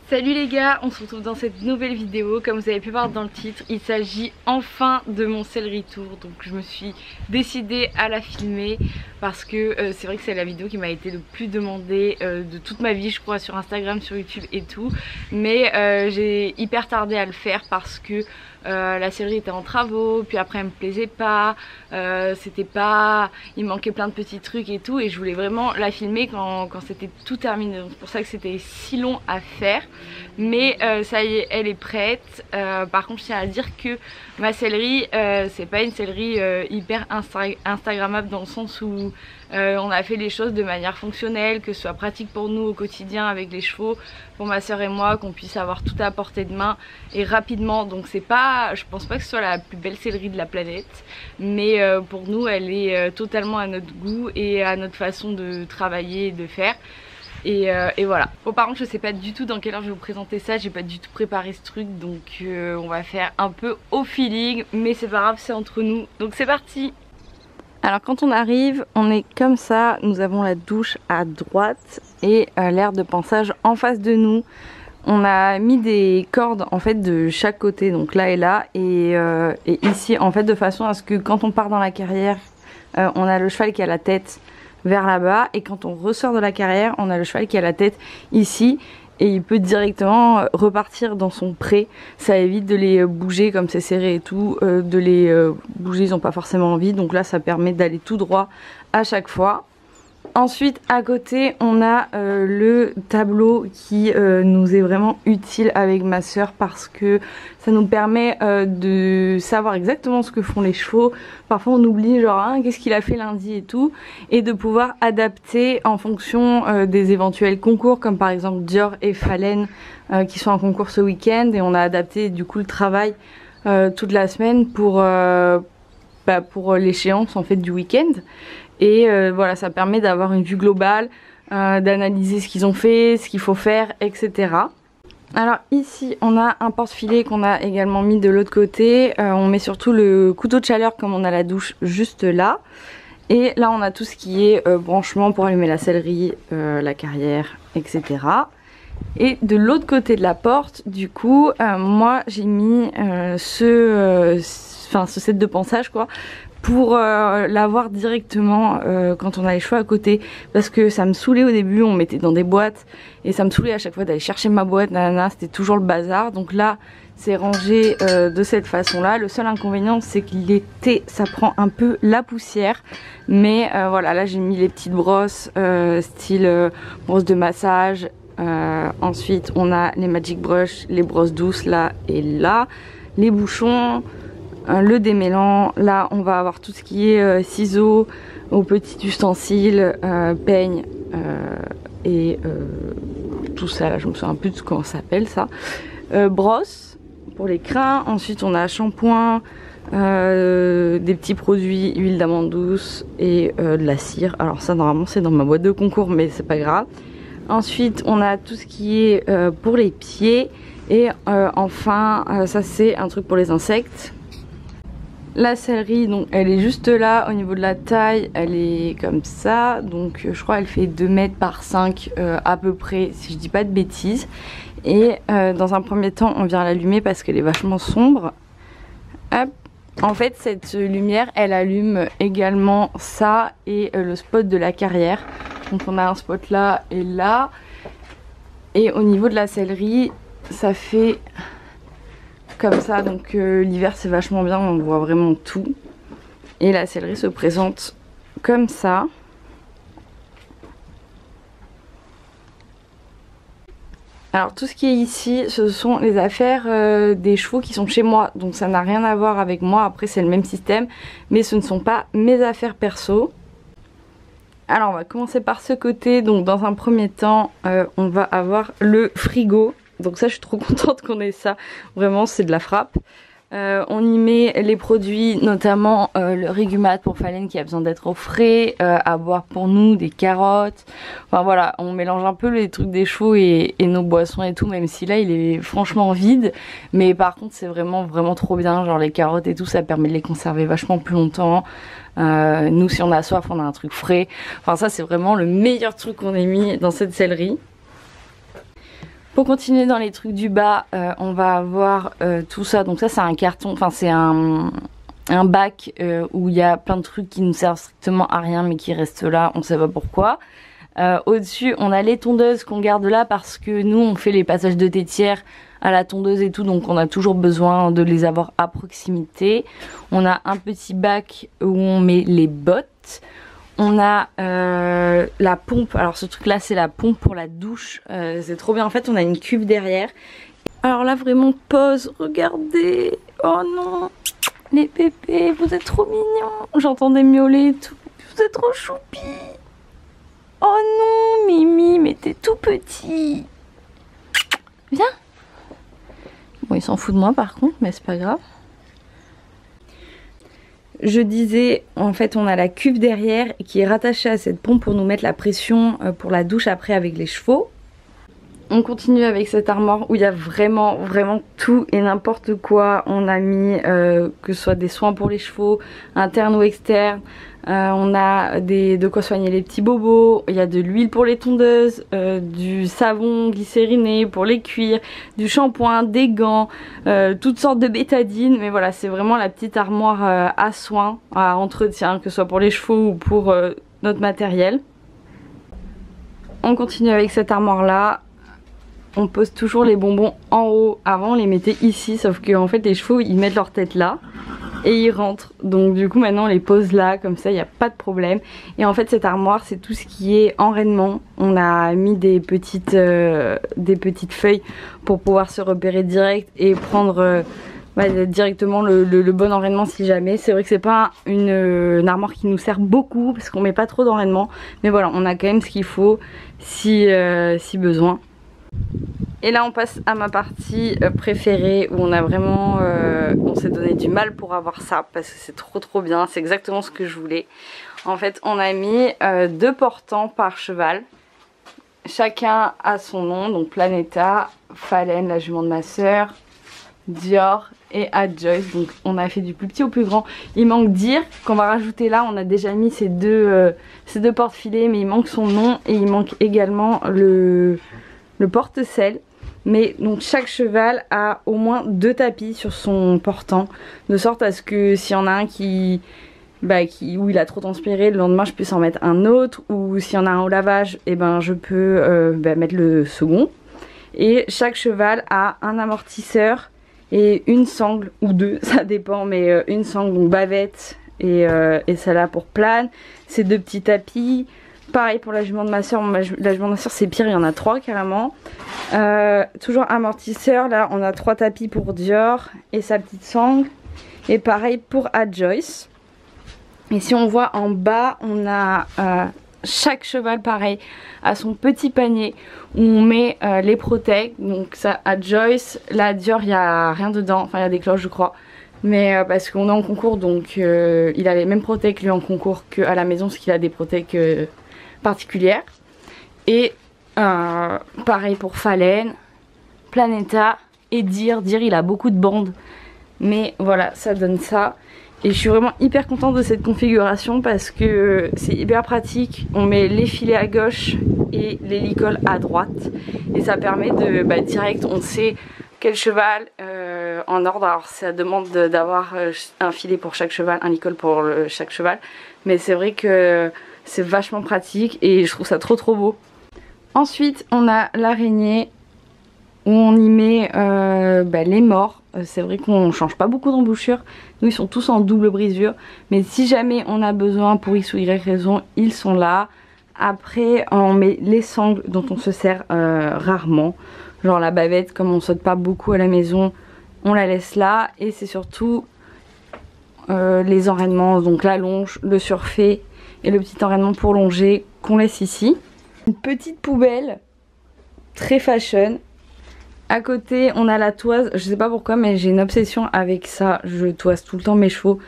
Salut les gars, on se retrouve dans cette nouvelle vidéo. Comme vous avez pu voir dans le titre, il s'agit enfin de mon céleri tour. Donc je me suis décidée à la filmer parce que c'est vrai que c'est la vidéo qui m'a été le plus demandée de toute ma vie, je crois, sur Instagram, sur YouTube et tout. Mais j'ai hyper tardé à le faire parce que la céleri était en travaux, puis après elle me plaisait pas, il manquait plein de petits trucs et tout, et je voulais vraiment la filmer quand c'était tout terminé. Donc c'est pour ça que c'était si long à faire, mais ça y est, elle est prête. Par contre je tiens à dire que ma céleri c'est pas une céleri hyper instagrammable, dans le sens où on a fait les choses de manière fonctionnelle, que ce soit pratique pour nous au quotidien avec les chevaux, pour ma soeur et moi, qu'on puisse avoir tout à portée de main et rapidement. Donc c'est pas, je pense pas que ce soit la plus belle céleri de la planète, mais pour nous elle est totalement à notre goût et à notre façon de travailler et de faire. Et voilà. Bon, par contre je sais pas du tout dans quelle heure je vais vous présenter ça, j'ai pas du tout préparé ce truc, donc on va faire un peu au feeling, mais c'est pas grave, c'est entre nous, donc c'est parti. Alors quand on arrive, on est comme ça, nous avons la douche à droite et l'aire de pansage en face de nous. On a mis des cordes en fait de chaque côté, donc là et là, et ici en fait, de façon à ce que quand on part dans la carrière, on a le cheval qui a la tête vers là-bas, et quand on ressort de la carrière, on a le cheval qui a la tête ici. Et il peut directement repartir dans son pré. Ça évite de les bouger comme c'est serré et tout, de les bouger, ils n'ont pas forcément envie. Donc là ça permet d'aller tout droit à chaque fois. Ensuite à côté on a le tableau qui nous est vraiment utile avec ma soeur, parce que ça nous permet de savoir exactement ce que font les chevaux. Parfois on oublie genre hein, qu'est-ce qu'il a fait lundi et tout, et de pouvoir adapter en fonction des éventuels concours, comme par exemple Dior et Fallen qui sont en concours ce week-end, et on a adapté du coup le travail toute la semaine pour l'échéance en fait du week-end. Et voilà, ça permet d'avoir une vue globale, d'analyser ce qu'ils ont fait, ce qu'il faut faire, etc. Alors ici on a un porte-filet qu'on a également mis de l'autre côté. On met surtout le couteau de chaleur comme on a la douche juste là. Et là on a tout ce qui est branchement pour allumer la sellerie, la carrière, etc. Et de l'autre côté de la porte, du coup, moi j'ai mis ce set de pansage quoi, pour l'avoir directement quand on a les chevaux à côté, parce que ça me saoulait au début, on mettait dans des boîtes et ça me saoulait à chaque fois d'aller chercher ma boîte, nanana, c'était toujours le bazar. Donc là c'est rangé de cette façon là. Le seul inconvénient c'est que l'été ça prend un peu la poussière, mais voilà, là j'ai mis les petites brosses style brosse de massage. Ensuite on a les magic brush, les brosses douces là et là, les bouchons, le démêlant. Là on va avoir tout ce qui est ciseaux aux petits ustensiles, peigne et tout ça là, je me souviens plus de comment ça s'appelle ça, brosse pour les crins. Ensuite on a shampoing, des petits produits, huile d'amande douce et de la cire. Alors ça normalement c'est dans ma boîte de concours, mais c'est pas grave. Ensuite on a tout ce qui est pour les pieds, et enfin ça c'est un truc pour les insectes. La sellerie, donc elle est juste là. Au niveau de la taille elle est comme ça, donc je crois elle fait 2 mètres par 5 à peu près, si je dis pas de bêtises. Et dans un premier temps on vient l'allumer parce qu'elle est vachement sombre. Hop. En fait cette lumière elle allume également ça et le spot de la carrière. Donc on a un spot là et là. Et au niveau de la sellerie ça fait comme ça, donc l'hiver c'est vachement bien, on voit vraiment tout. Et la sellerie se présente comme ça. Alors tout ce qui est ici ce sont les affaires des chevaux qui sont chez moi, donc ça n'a rien à voir avec moi. Après c'est le même système, mais ce ne sont pas mes affaires perso. Alors on va commencer par ce côté. Donc dans un premier temps on va avoir le frigo. Donc ça je suis trop contente qu'on ait ça, vraiment c'est de la frappe. On y met les produits, notamment le Régumate pour Fallen qui a besoin d'être au frais, à boire pour nous, des carottes. Enfin voilà, on mélange un peu les trucs des chevaux et nos boissons et tout, même si là il est franchement vide. Mais par contre c'est vraiment trop bien, genre les carottes et tout, ça permet de les conserver vachement plus longtemps. Nous si on a soif on a un truc frais. Enfin ça c'est vraiment le meilleur truc qu'on ait mis dans cette sellerie. Pour continuer dans les trucs du bas, on va avoir tout ça. Donc ça c'est un carton, enfin c'est un bac où il y a plein de trucs qui nous servent strictement à rien mais qui restent là, on sait pas pourquoi. Au-dessus on a les tondeuses qu'on garde là parce que nous on fait les passages de tétière à la tondeuse et tout, donc on a toujours besoin de les avoir à proximité. On a un petit bac où on met les bottes. On a la pompe, alors ce truc là c'est la pompe pour la douche, c'est trop bien. En fait on a une cuve derrière. Alors là vraiment pause, regardez. Oh non, les pépés, vous êtes trop mignons. J'entendais miauler et tout, vous êtes trop choupis. Oh non Mimi, mais t'es tout petit. Viens. Bon il s'en fout de moi par contre, mais c'est pas grave. Je disais, en fait on a la cuve derrière qui est rattachée à cette pompe pour nous mettre la pression pour la douche après avec les chevaux. On continue avec cette armoire où il y a vraiment tout et n'importe quoi. On a mis que ce soit des soins pour les chevaux, internes ou externes. On a de quoi soigner les petits bobos, il y a de l'huile pour les tondeuses, du savon glycériné pour les cuirs, du shampoing, des gants, toutes sortes de bétadines. Mais voilà, c'est vraiment la petite armoire à soins, à entretien, que ce soit pour les chevaux ou pour notre matériel. On continue avec cette armoire là. On pose toujours les bonbons en haut. Avant on les mettait ici, sauf que en fait les chevaux ils mettent leur tête là et ils rentrent, donc du coup maintenant on les pose là, comme ça il n'y a pas de problème. Et en fait cette armoire c'est tout ce qui est enrainement. On a mis des petites feuilles pour pouvoir se repérer direct et prendre directement le bon enrainement si jamais. C'est vrai que c'est pas une armoire qui nous sert beaucoup parce qu'on met pas trop d'enrainement, mais voilà on a quand même ce qu'il faut si besoin. Et là on passe à ma partie préférée où on a vraiment on s'est donné du mal pour avoir ça parce que c'est trop bien, c'est exactement ce que je voulais. En fait on a mis 2 portants par cheval, chacun a son nom, donc Planeta, Phalène la jument de ma soeur, Dior et Adjoyce. Donc on a fait du plus petit au plus grand. Il manque Dire qu'on va rajouter là, on a déjà mis ces deux porte-filets mais il manque son nom et il manque également le porte-selle. Mais donc chaque cheval a au moins 2 tapis sur son portant, de sorte à ce que s'il y en a un où il a trop transpiré, le lendemain je puisse en mettre un autre, ou s'il y en a un au lavage, et je peux mettre le second. Et chaque cheval a un amortisseur et une sangle, ou 2, ça dépend, mais une sangle, donc bavette et celle-là pour plane, ces 2 petits tapis. Pareil pour la jument de ma soeur, la jument de ma soeur c'est pire, il y en a 3 carrément. Toujours amortisseur, là on a 3 tapis pour Dior et sa petite sangle. Et pareil pour Adjoyce. Et si on voit en bas, on a chaque cheval pareil à son petit panier où on met les protèges. Donc ça Adjoyce, là Dior il n'y a rien dedans, enfin il y a des cloches je crois. Mais parce qu'on est en concours donc il a les mêmes protèges lui en concours qu'à la maison parce qu'il a des protèges particulière. Et pareil pour Phalène, Planeta et Dire il a beaucoup de bandes, mais voilà ça donne ça. Et je suis vraiment hyper contente de cette configuration parce que c'est hyper pratique. On met les filets à gauche et les licoles à droite et ça permet de direct on sait quel cheval en ordre. Alors ça demande d'avoir un filet pour chaque cheval, un licol pour chaque cheval, mais c'est vrai que c'est vachement pratique et je trouve ça trop beau. Ensuite on a l'araignée où on y met les morts. C'est vrai qu'on change pas beaucoup d'embouchure. Nous ils sont tous en double brisure. Mais si jamais on a besoin pour X ou Y raison, ils sont là. Après on met les sangles dont on se sert rarement. Genre la bavette, comme on saute pas beaucoup à la maison, on la laisse là. Et c'est surtout les enrainements, donc la longe, le surfait et le petit enrainement pour longer qu'on laisse ici. Une petite poubelle très fashion. À côté on a la toise, je sais pas pourquoi mais j'ai une obsession avec ça, je toise tout le temps mes chevaux.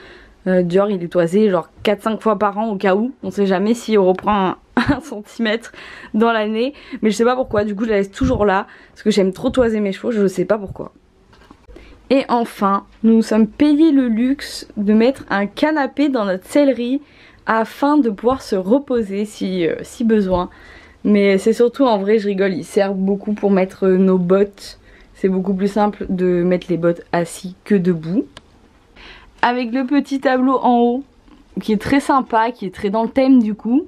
Dior il est toisé genre 4-5 fois par an au cas où, on sait jamais si on reprend un centimètre dans l'année. Mais je sais pas pourquoi, du coup je la laisse toujours là parce que j'aime trop toiser mes chevaux, je sais pas pourquoi. Et enfin nous nous sommes payé le luxe de mettre un canapé dans notre sellerie afin de pouvoir se reposer si besoin. Mais c'est surtout, en vrai, je rigole, ils servent beaucoup pour mettre nos bottes. C'est beaucoup plus simple de mettre les bottes assis que debout. Avec le petit tableau en haut, qui est très sympa, qui est très dans le thème du coup.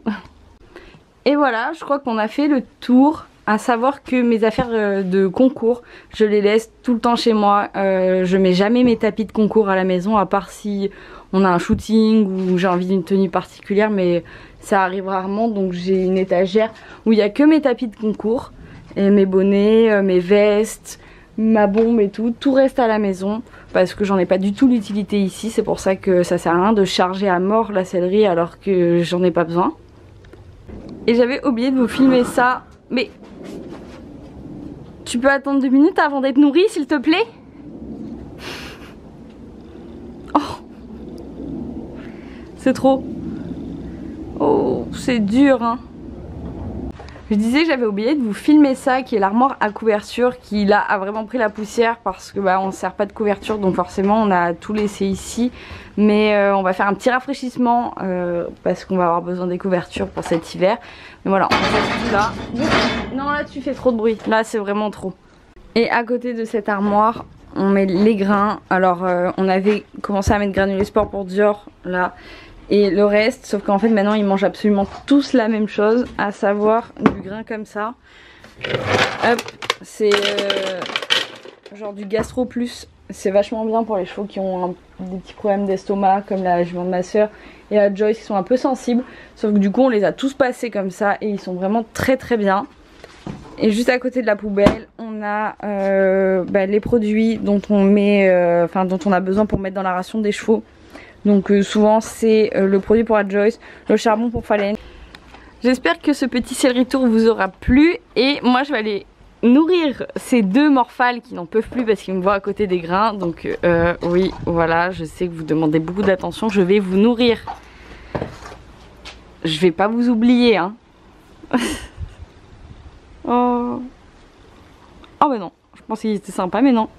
Et voilà, je crois qu'on a fait le tour. À savoir que mes affaires de concours, je les laisse tout le temps chez moi. Je mets jamais mes tapis de concours à la maison, à part si on a un shooting ou j'ai envie d'une tenue particulière, mais ça arrive rarement. Donc j'ai une étagère où il n'y a que mes tapis de concours, et mes bonnets, mes vestes, ma bombe et tout. Tout reste à la maison parce que j'en ai pas du tout l'utilité ici. C'est pour ça que ça sert à rien de charger à mort la sellerie alors que j'en ai pas besoin. Et j'avais oublié de vous filmer ça, mais... Tu peux attendre 2 minutes avant d'être nourrie, s'il te plaît? Oh, c'est trop. Oh, c'est dur, hein. Je disais que j'avais oublié de vous filmer ça, qui est l'armoire à couverture, qui là a vraiment pris la poussière parce que bah on ne sert pas de couverture, donc forcément on a tout laissé ici. Mais on va faire un petit rafraîchissement parce qu'on va avoir besoin des couvertures pour cet hiver. Mais voilà, on fait tout là. Non, là tu fais trop de bruit, là c'est vraiment trop. Et à côté de cette armoire, on met les grains. Alors on avait commencé à mettre granulés sport pour Dior là. Et le reste, sauf qu'en fait maintenant ils mangent absolument tous la même chose, à savoir du grain comme ça. Hop, c'est genre du Gastro Plus. C'est vachement bien pour les chevaux qui ont des petits problèmes d'estomac, comme la jument de ma soeur et la Joyce qui sont un peu sensibles. Sauf que du coup on les a tous passés comme ça et ils sont vraiment très très bien. Et juste à côté de la poubelle, on a les produits dont on met, dont on a besoin pour mettre dans la ration des chevaux. Donc souvent c'est le produit pour la Joyce, le charbon pour Fallen. J'espère que ce petit céleri tour vous aura plu et moi je vais aller nourrir ces 2 morphales qui n'en peuvent plus parce qu'ils me voient à côté des grains. Donc oui, voilà, je sais que vous demandez beaucoup d'attention, je vais vous nourrir. Je vais pas vous oublier, hein. Oh. Oh mais non, je pense qu'il était sympa mais non.